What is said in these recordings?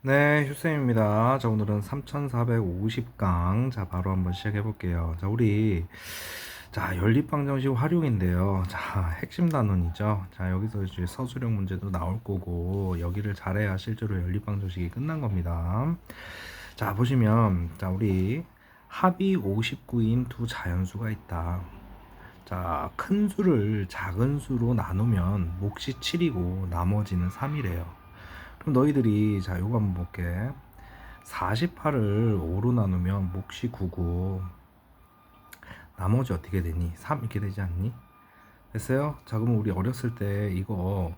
네, 휴쌤입니다. 자, 오늘은 3450강. 자, 바로 한번 시작해 볼게요. 자, 연립방정식 활용인데요. 자, 핵심 단원이죠. 자, 여기서 이제 서술형 문제도 나올 거고, 여기를 잘해야 실제로 연립방정식이 끝난 겁니다. 자, 보시면, 자, 우리 합이 59인 두 자연수가 있다. 자, 큰 수를 작은 수로 나누면 몫이 7이고 나머지는 3이래요. 그럼 너희들이 자 요거 한번 볼게. 48을 5로 나누면 몫이 9고 나머지 어떻게 되니? 3 이렇게 되지 않니? 됐어요? 자, 그럼 우리 어렸을 때 이거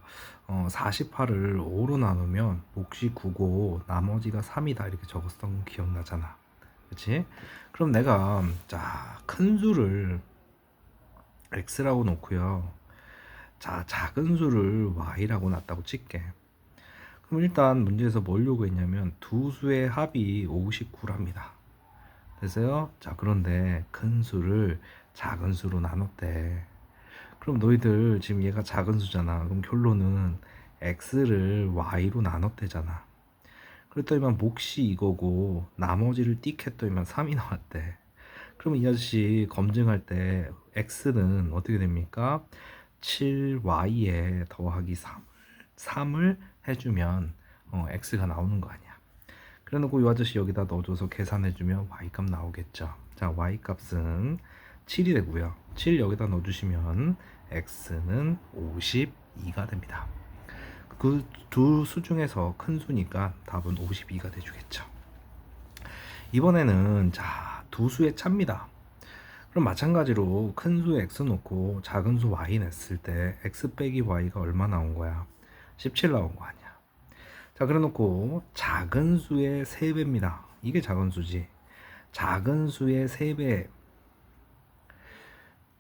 48을 5로 나누면 몫이 9고 나머지가 3이다 이렇게 적었던 거 기억나잖아. 그치? 그럼 내가 자 큰 수를 x라고 놓고요, 자 작은 수를 y라고 놨다고 칠게. 그럼 일단 문제에서 뭘 요구했냐면 두 수의 합이 59랍니다. 됐어요? 자, 그런데 큰 수를 작은 수로 나눴대. 그럼 너희들 지금 얘가 작은 수잖아. 그럼 결론은 x를 y로 나눴대잖아. 그랬더니만 몫이 이거고 나머지를 띡 했더니만 3이 나왔대. 그럼 이 아저씨 검증할 때 x는 어떻게 됩니까? 7y에 더하기 3을 해주면 x가 나오는 거 아니야. 그래 놓고 이 아저씨 여기다 넣어줘서 계산해주면 y값 나오겠죠. 자, y값은 7이 되고요. 7 여기다 넣어주시면 x는 52가 됩니다. 그 두 수 중에서 큰 수니까 답은 52가 돼주겠죠. 이번에는 자, 두 수의 차입니다. 그럼 마찬가지로 큰 수 x 놓고 작은 수 y 냈을 때 x 빼기 y가 얼마 나온 거야? 17 나온 거 아니야. 자, 그래 놓고 작은 수의 3배입니다. 이게 작은 수지. 작은 수의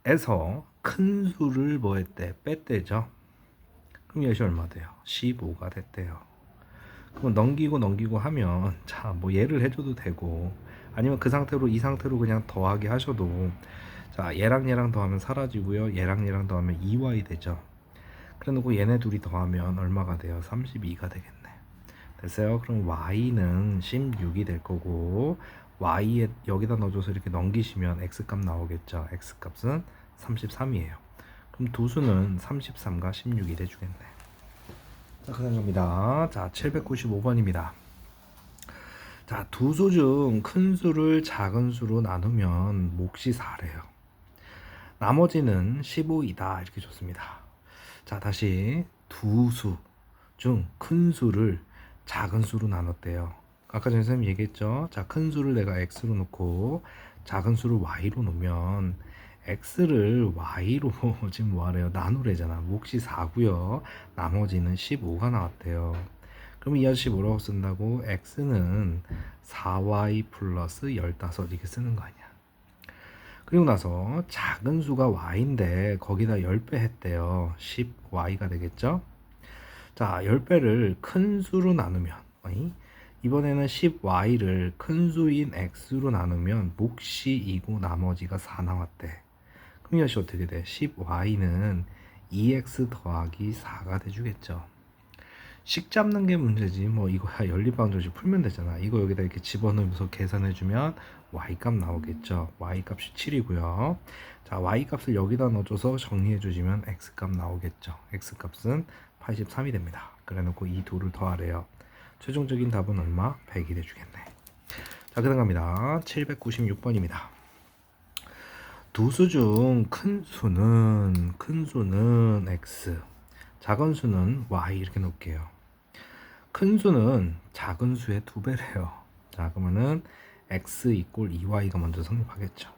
3배에서 큰 수를 뭐 했대? 뺐대죠. 그럼 이것이 얼마 돼요? 15가 됐대요. 그럼 넘기고 하면 자, 뭐 예를 해줘도 되고 아니면 그 상태로 이 상태로 그냥 더하기 하셔도, 자, 얘랑 더하면 사라지고요, 얘랑 더하면 2y 되죠. 그래 놓고 얘네 둘이 더하면 얼마가 돼요? 32가 되겠네. 됐어요? 그럼 y는 16이 될 거고 y에 여기다 넣어줘서 이렇게 넘기시면 x값 나오겠죠. x값은 33이에요. 그럼 두 수는 33과 16이 돼주겠네. 자, 그 다음 갑니다. 자, 795번입니다. 자, 두 수 중 큰 수를 작은 수로 나누면 몫이 4래요. 나머지는 15이다 이렇게 줬습니다. 자, 다시 두 수 중 큰 수를 작은 수로 나눴대요. 아까 전에 선생님이 얘기했죠. 자, 큰 수를 내가 x로 놓고 작은 수를 y로 놓으면 x를 y로 지금 뭐하래요? 나누래잖아. 몫이 4고요. 나머지는 15가 나왔대요. 그럼 이 아저씨 뭐라고 쓴다고? x는 4y 플러스 15 이렇게 쓰는 거 아니야. 그리고 나서 작은 수가 y인데 거기다 10배 했대요. 10y가 되겠죠? 자, 10배를 큰 수로 나누면 이번에는 10y를 큰 수인 x로 나누면 몫이 2고 나머지가 4 나왔대. 그럼 이것이 어떻게 돼? 10y는 2x 더하기 4가 돼주겠죠. 식 잡는 게 문제지. 뭐 이거야 연립방정식 풀면 되잖아. 이거 여기다 이렇게 집어넣으면서 계산해주면 y값 나오겠죠. y값이 7이고요. 자, y값을 여기다 넣어줘서 정리해주시면 x값 나오겠죠. x값은 83이 됩니다. 그래 놓고 이 둘을 더하래요. 최종적인 답은 얼마? 100이 돼주겠네. 자, 그 다음 갑니다. 796번입니다. 두 수 중 큰 수는 x, 작은 수는 y 이렇게 놓을게요. 큰 수는 작은 수의 2배래요. 자, 그러면은 x 이꼴 2y가 먼저 성립하겠죠.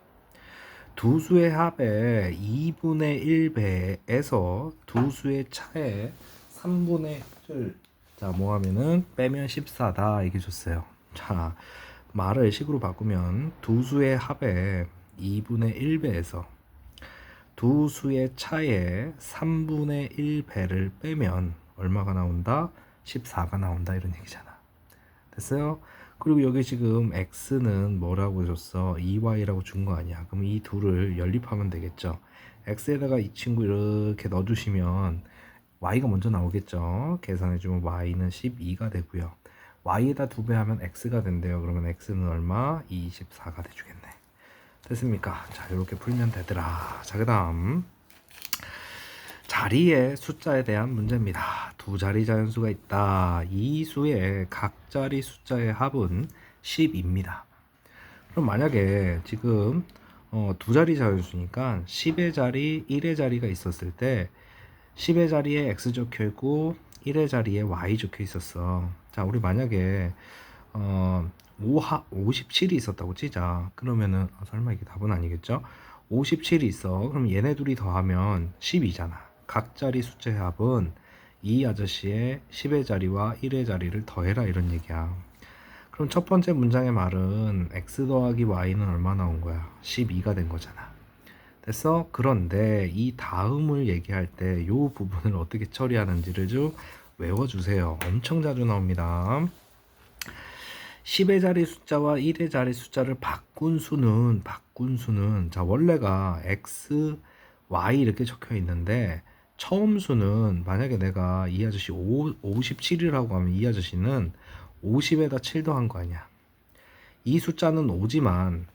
두 수의 합의 2분의 1배에서 두 수의 차에 3분의 1을 자, 뭐 하면은 빼면 14다 이게 줬어요. 자, 말을 식으로 바꾸면 두 수의 합의 2분의 1배에서 두 수의 차에 3분의 1배를 빼면 얼마가 나온다? 14가 나온다 이런 얘기잖아. 됐어요? 그리고 여기 지금 x는 뭐라고 줬어? 2y라고 준 거 아니야. 그럼 이 둘을 연립하면 되겠죠. x에다가 이 친구 이렇게 넣어주시면 y가 먼저 나오겠죠. 계산해주면 y는 12가 되고요. y에다 2배 하면 x가 된대요. 그러면 x는 얼마? 24가 돼주겠네. 됐습니까? 자, 이렇게 풀면 되더라. 자, 그 다음 자리의 숫자에 대한 문제입니다. 두 자리 자연수가 있다. 이 수의 각 자리 숫자의 합은 10입니다. 그럼 만약에 지금 두 자리 자연수니까 10의 자리, 1의 자리가 있었을 때 10의 자리에 x 적혀 있고 1의 자리에 y 적혀 있었어. 자, 우리 만약에 57이 있었다고 치자. 그러면은 설마 이게 답은 아니겠죠? 57이 있어. 그럼 얘네 둘이 더하면 10이잖아. 각 자리 숫자의 합은 이 아저씨의 10의 자리와 1의 자리를 더해라 이런 얘기야. 그럼 첫 번째 문장의 말은 x 더하기 y는 얼마 나온 거야? 12가 된 거잖아. 됐어? 그런데 이 다음을 얘기할 때 이 부분을 어떻게 처리하는지를 좀 외워주세요. 엄청 자주 나옵니다. 10의 자리 숫자와 1의 자리 숫자를 바꾼 수는 자, 원래가 x, y 이렇게 적혀 있는데 처음 수는 만약에 내가 이 아저씨 57이라고 하면 이 아저씨는 50에다 7 더한 거 아니야. 이 숫자는 5지만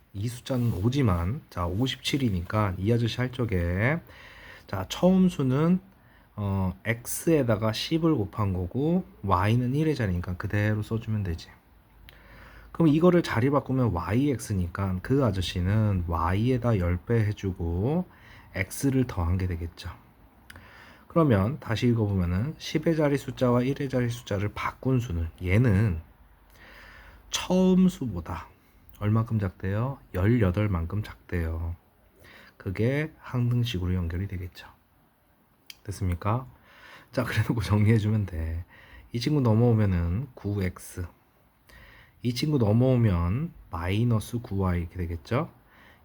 자, 57이니까 이 아저씨 할 적에 자, 처음 수는 x에다가 10을 곱한 거고 y는 1의 자리니까 그대로 써주면 되지. 그럼 이거를 자리 바꾸면 yx니까 그 아저씨는 y에다 10배 해주고 x를 더한 게 되겠죠. 그러면 다시 읽어보면은 10의 자리 숫자와 1의 자리 숫자를 바꾼 수는 얘는 처음 수보다 얼마큼 작대요? 18만큼 작대요. 그게 항등식으로 연결이 되겠죠. 됐습니까? 자, 그래놓고 정리해주면 돼. 이 친구 넘어오면은 9x, 이 친구 넘어오면 마이너스 9y 이렇게 되겠죠.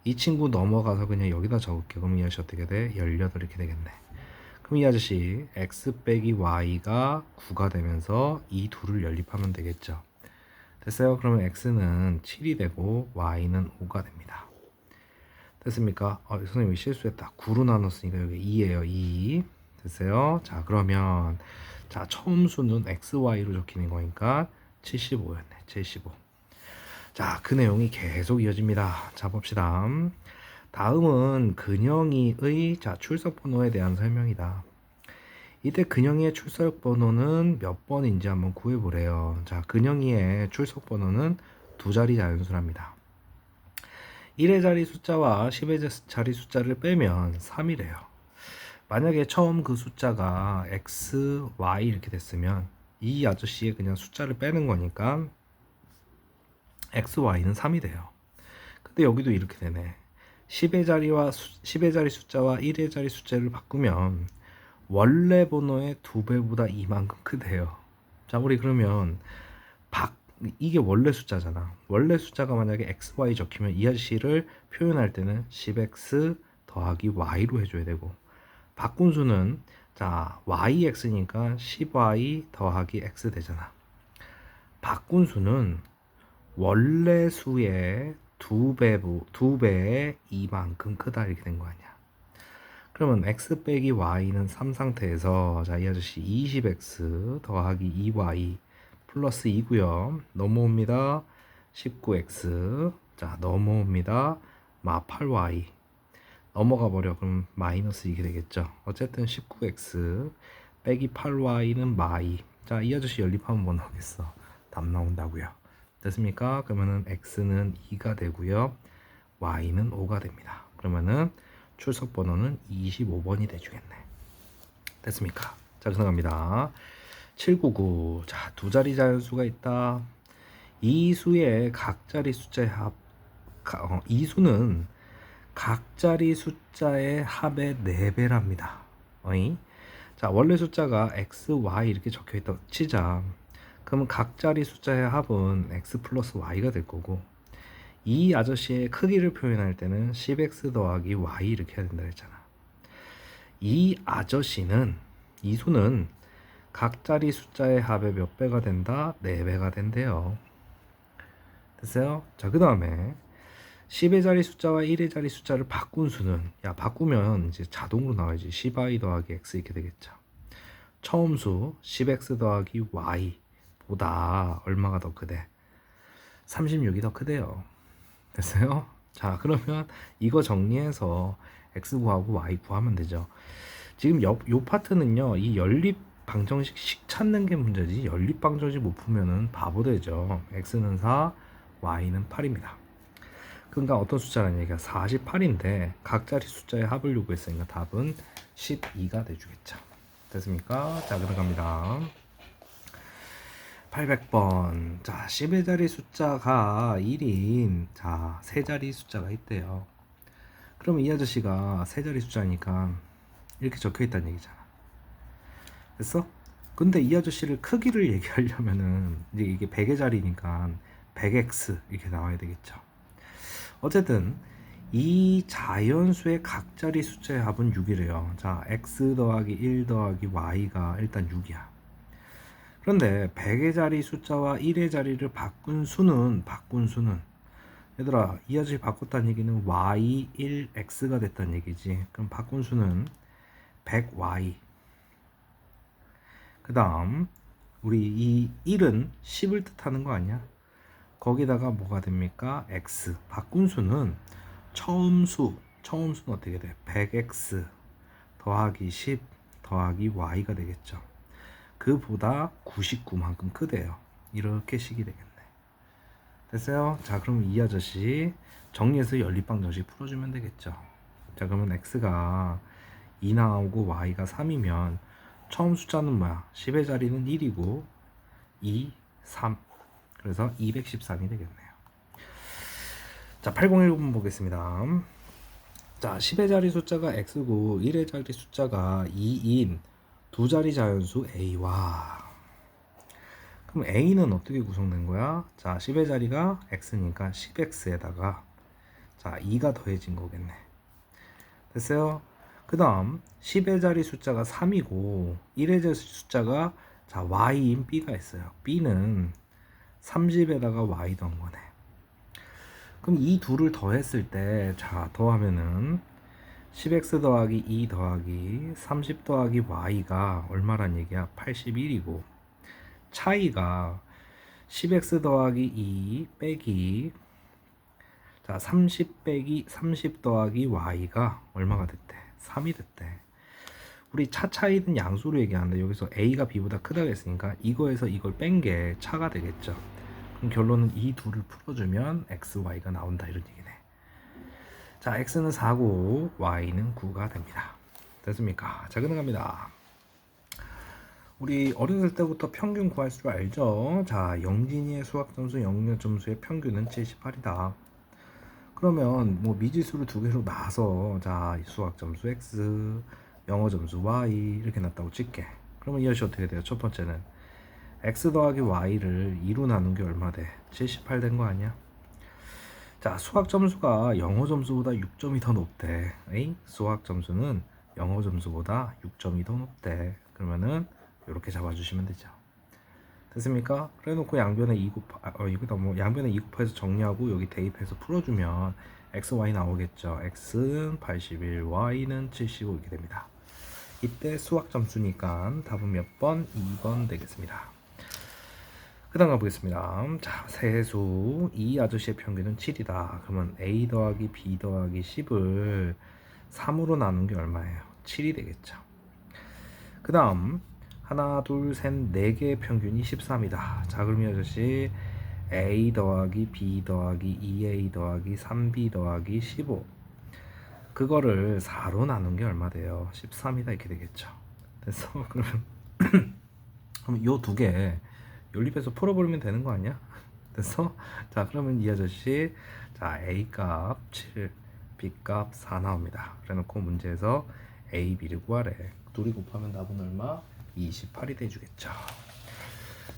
이 친구 넘어가서 그냥 여기다 적을게요. 그럼 이 아저씨 어떻게 돼? 18 이렇게 되겠네. 그럼 이 아저씨 x 빼기 y가 9가 되면서 이 둘을 연립하면 되겠죠. 됐어요? 그러면 x는 7이 되고 y는 5가 됩니다. 됐습니까? 선생님이 실수했다. 9로 나눴으니까 여기 2예요. 2. 됐어요? 자, 그러면 자, 처음 수는 xy로 적히는 거니까 75였네. 75. 자, 그 내용이 계속 이어집니다. 자, 봅시다. 다음은 근영이의 자, 출석 번호에 대한 설명이다. 이때 근영이의 출석 번호는 몇 번인지 한번 구해보래요. 자, 근영이의 출석 번호는 두 자리 자연수랍니다. 1의 자리 숫자와 10의 자리 숫자를 빼면 3이래요. 만약에 처음 그 숫자가 x, y 이렇게 됐으면 이 아저씨의 그냥 숫자를 빼는 거니까 x, y는 3이 돼요. 근데 여기도 이렇게 되네. 10의 자리 숫자와 1의 자리 숫자를 바꾸면 원래 번호의 2배보다 이만큼 크대요. 자, 우리 그러면 이게 원래 숫자잖아. 원래 숫자가 만약에 x, y 적히면 이 아저씨를 표현할 때는 10x 더하기 y로 해줘야 되고, 바꾼 수는 자, yx니까 10y 더하기 x 되잖아. 바꾼 수는 원래 수의 2배에 이만큼 크다 이렇게 된 거 아니야. 그러면 x 빼기 y는 3 상태에서 자, 이 아저씨 20x 더하기 2y 플러스 2고요. 넘어옵니다. 19x. 자, 넘어옵니다. 8y. 넘어가 버려. 그럼 마이너스 이게 되겠죠. 어쨌든 19x 빼기 8y는 마이. 자, 이 아저씨 연립하면 뭐 나오겠어? 답 나온다고요. 됐습니까? 그러면은 x는 2가 되고요. y는 5가 됩니다. 그러면은 출석 번호는 25번이 돼주겠네. 됐습니까? 자, 넘어갑니다. 799. 자, 두 자리 자연수가 있다. 이 수의 각 자리 숫자의 이 수는 각 자리 숫자의 합의 4배랍니다. 자, 원래 숫자가 x, y 이렇게 적혀 있다 치자. 그러면 각 자리 숫자의 합은 x 플러스 y가 될 거고, 이 아저씨의 크기를 표현할 때는 10x 더하기 y 이렇게 해야 된다 했잖아. 이 수는 각 자리 숫자의 합의 몇 배가 된다? 4배가 된대요. 됐어요? 자, 그 다음에 10의 자리 숫자와 1의 자리 숫자를 바꾼 수는, 바꾸면 이제 자동으로 나와야지. 10y 더하기 x 이렇게 되겠죠. 처음 수 10x 더하기 y 보다 얼마가 더 크대? 36이 더 크대요. 됐어요? 자, 그러면 이거 정리해서 x 구하고 y 구하면 되죠. 지금 요 파트는요, 이 연립 방정식 찾는 게 문제지, 연립 방정식 못 풀면은 바보 되죠. x는 4, y는 8입니다. 그러니까 어떤 숫자라는 얘기가 48인데 각자리 숫자의 합을 요구했으니까 답은 12가 돼주겠죠. 됐습니까? 자, 들어갑니다. 800번. 자, 10의 자리 숫자가 1인, 자, 세 자리 숫자가 있대요. 그러면 이 아저씨가 세 자리 숫자니까 이렇게 적혀 있다는 얘기잖아. 됐어? 근데 이 아저씨를 크기를 얘기하려면은 이제 이게 100의 자리니까 100x 이렇게 나와야 되겠죠. 어쨌든 이 자연수의 각자리 숫자의 합은 6이래요. 자, x 더하기 1 더하기 y가 일단 6이야. 그런데 100의 자리 숫자와 1의 자리를 바꾼 수는 얘들아, 이 아저씨 바꿨다는 얘기는 y1x가 됐다는 얘기지. 그럼 바꾼 수는 100y. 그 다음 우리 이 1은 10을 뜻하는 거 아니야? 거기다가 뭐가 됩니까? x. 바꾼 수는 처음 수는 어떻게 돼? 100x 더하기 10 더하기 y가 되겠죠. 그보다 99만큼 크대요. 이렇게 식이 되겠네. 됐어요? 자, 그럼 이 아저씨 정리해서 연립방정식 풀어주면 되겠죠. 자, 그러면 x가 2 나오고 y가 3이면 처음 숫자는 뭐야? 10의 자리는 1이고 2, 3. 그래서 213이 되겠네요. 자, 8019번 보겠습니다. 자, 10의 자리 숫자가 x고 1의 자리 숫자가 2인 두 자리 자연수 a와, 그럼 a는 어떻게 구성된 거야? 자, 10의 자리가 x니까 10x에다가 자, 2가 더해진 거겠네. 됐어요? 그 다음 10의 자리 숫자가 3이고 1의 자리 숫자가 자, y인 b가 있어요. b는 30에다가 y 더한 거네. 그럼 이 둘을 더했을 때, 자, 더하면은 10x 더하기 2 더하기 30 더하기 y가 얼마란 얘기야? 81이고 차이가 10x 더하기 2 빼기 자, 30 빼기 30 더하기 y가 얼마가 됐대? 3이 됐대. 우리 차 차이는 양수로 얘기하는데 여기서 a가 b보다 크다고 했으니까 이거에서 이걸 뺀 게 차가 되겠죠. 그럼 결론은 이 둘을 풀어주면 x, y가 나온다, 이런 얘기네. 자, x는 4고 y는 9가 됩니다. 됐습니까? 자, 넘어갑니다. 우리 어렸을 때부터 평균 구할 줄 알죠? 자, 영진이의 수학 점수, 영역 점수의 평균은 78이다. 그러면 뭐 미지수를 두 개로 나눠서 자, 수학 점수 x, 영어 점수 y 이렇게 놨다고 칠게. 그러면 이것이 어떻게 돼요? 첫 번째는 x 더하기 y를 2로 나눈 게 얼마 돼? 78 된 거 아니야? 자, 수학 점수가 영어 점수보다 6점이 더 높대. 에이? 수학 점수는 영어 점수보다 6점이 더 높대. 그러면은 이렇게 잡아주시면 되죠. 됐습니까? 그래놓고 양변에 2 양변에 2 곱해서 정리하고 여기 대입해서 풀어주면 x, y 나오겠죠. x는 81, y는 75 이렇게 됩니다. 이때 수학 점수니까 답은 몇 번? 2번 되겠습니다. 그 다음 가보겠습니다. 자, 세수 이 아저씨의 평균은 7이다. 그러면 a 더하기 b 더하기 10을 3으로 나눈 게 얼마예요? 7이 되겠죠. 그 다음 하나, 둘, 셋, 4개의 평균이 13이다. 자, 그럼 이 아저씨 a 더하기 b 더하기 2a 더하기 3b 더하기 15 그거를 4로 나눈 게 얼마 돼요? 13이다 이렇게 되겠죠. 됐어? 그러면 그럼 요 두 개 연립해서 풀어버리면 되는 거 아니야? 됐어? 자, 그러면 이 아저씨 자, a 값 7, b 값 4 나옵니다. 그래놓고 문제에서 a, b를 구하래. 둘이 곱하면 답은 얼마? 28이 돼주겠죠.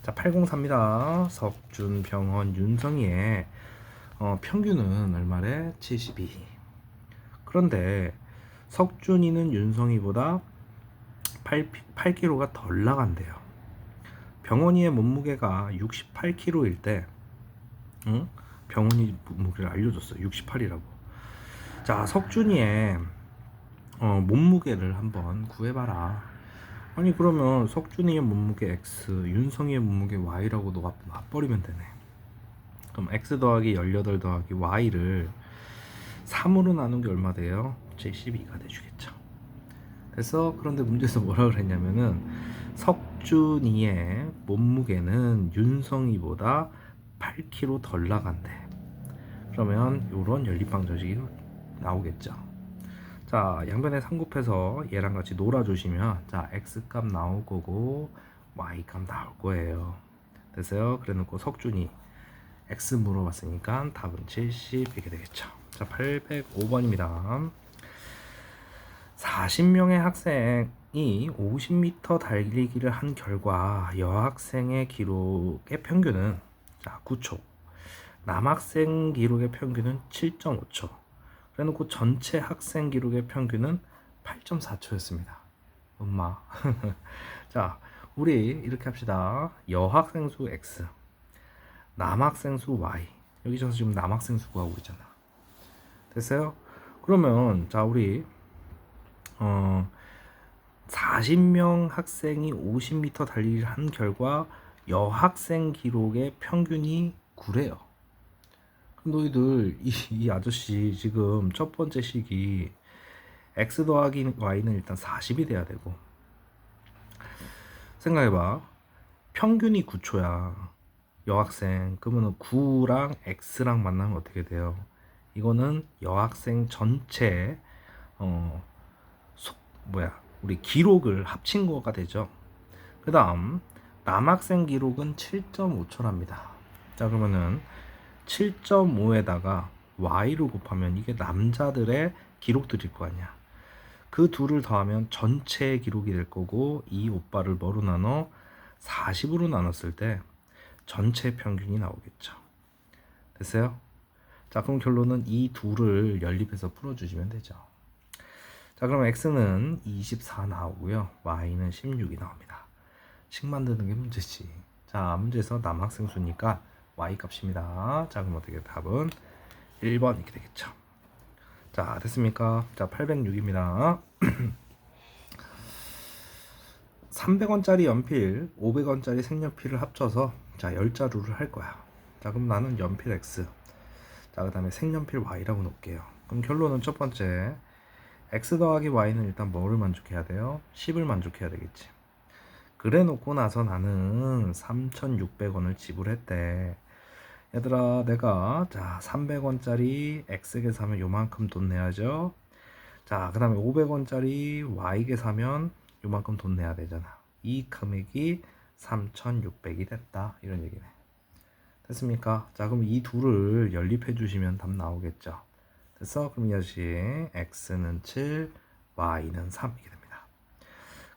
자, 803입니다. 석준, 병헌, 윤성이의 평균은 얼마래? 72. 그런데 석준이는 윤성이보다 8kg가 덜 나간대요. 병헌이의 몸무게가 68kg일 때, 응? 병헌이 몸무게를 알려줬어. 68이라고. 자, 석준이의 몸무게를 한번 구해봐라. 아니 그러면 석준이의 몸무게 x, 윤성이의 몸무게 y라고 너가 놔버리면 되네. 그럼 x 더하기 18 더하기 y를 3으로 나눈 게 얼마 돼요? 72가 돼주겠죠. 그래서 그런데 문제에서 뭐라 그랬냐면은 석준이의 몸무게는 윤성이보다 8kg 덜 나간대. 그러면 이런 연립방정식이 나오겠죠. 자, 양변에 3 곱해서 얘랑 같이 놀아주시면 자 x값 나올 거고 y값 나올 거예요. 됐어요? 그래 놓고 석준이 x 물어봤으니까 답은 70 이렇게 되겠죠. 자, 805번입니다. 40명의 학생이 50m 달리기를 한 결과 여학생의 기록의 평균은 자 9초, 남학생 기록의 평균은 7.5초. 그래놓고 전체 학생 기록의 평균은 8.4초였습니다. 엄마. 자, 우리 이렇게 합시다. 여학생 수 x, 남학생 수 y. 여기서 지금 남학생 수 구하고 있잖아. 됐어요? 그러면 자 우리 40명 학생이 50m 달리기를 한 결과 여학생 기록의 평균이 9래요. 너희들 이 아저씨 지금 첫 번째 식이 x 더하기 y는 일단 40이 돼야 되고, 생각해봐. 평균이 9초야 여학생. 그러면 9랑 x랑 만나면 어떻게 돼요? 이거는 여학생 전체 우리 기록을 합친 거가 되죠. 그 다음 남학생 기록은 7.5초랍니다. 자, 그러면은 7.5에다가 y로 곱하면 이게 남자들의 기록들일 거 아니야. 그 둘을 더하면 전체의 기록이 될 거고, 이 오빠를 뭐로 나눠? 40으로 나눴을 때 전체 평균이 나오겠죠. 됐어요? 자, 그럼 결론은 이 둘을 연립해서 풀어주시면 되죠. 자, 그럼 x는 24 나오고요, y는 16이 나옵니다. 식 만드는 게 문제지. 자, 문제에서 남학생 수니까 y 값입니다. 자, 그럼 어떻게 답은 1번 이렇게 되겠죠. 자, 됐습니까? 자, 806입니다. 300원짜리 연필, 500원짜리 색연필을 합쳐서 자 10자루를 할 거야. 자, 그럼 나는 연필 x, 자 그 다음에 색연필 y라고 놓을게요. 그럼 결론은 첫 번째 x 더하기 y는 일단 뭐를 만족해야 돼요? 10을 만족해야 되겠지. 그래 놓고 나서 나는 3,600원을 지불했대. 얘들아, 내가 자 300원짜리 x게 사면 요만큼 돈 내야죠. 자, 그 다음에 500원짜리 y게 사면 요만큼 돈 내야 되잖아. 이 금액이 3,600이 됐다, 이런 얘기네. 됐습니까? 자, 그럼 이 둘을 연립해 주시면 답 나오겠죠. 됐어? 그럼 이 아저씨 x는 7, y는 3 이렇게 됩니다.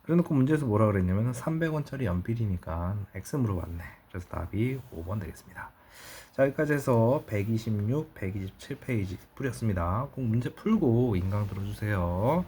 그래 놓고 문제에서 뭐라 그랬냐면 300원짜리 연필이니까 x 물어봤네. 그래서 답이 5번 되겠습니다. 자, 여기까지 해서 126, 127페이지 풀렸습니다. 꼭 문제 풀고 인강 들어주세요.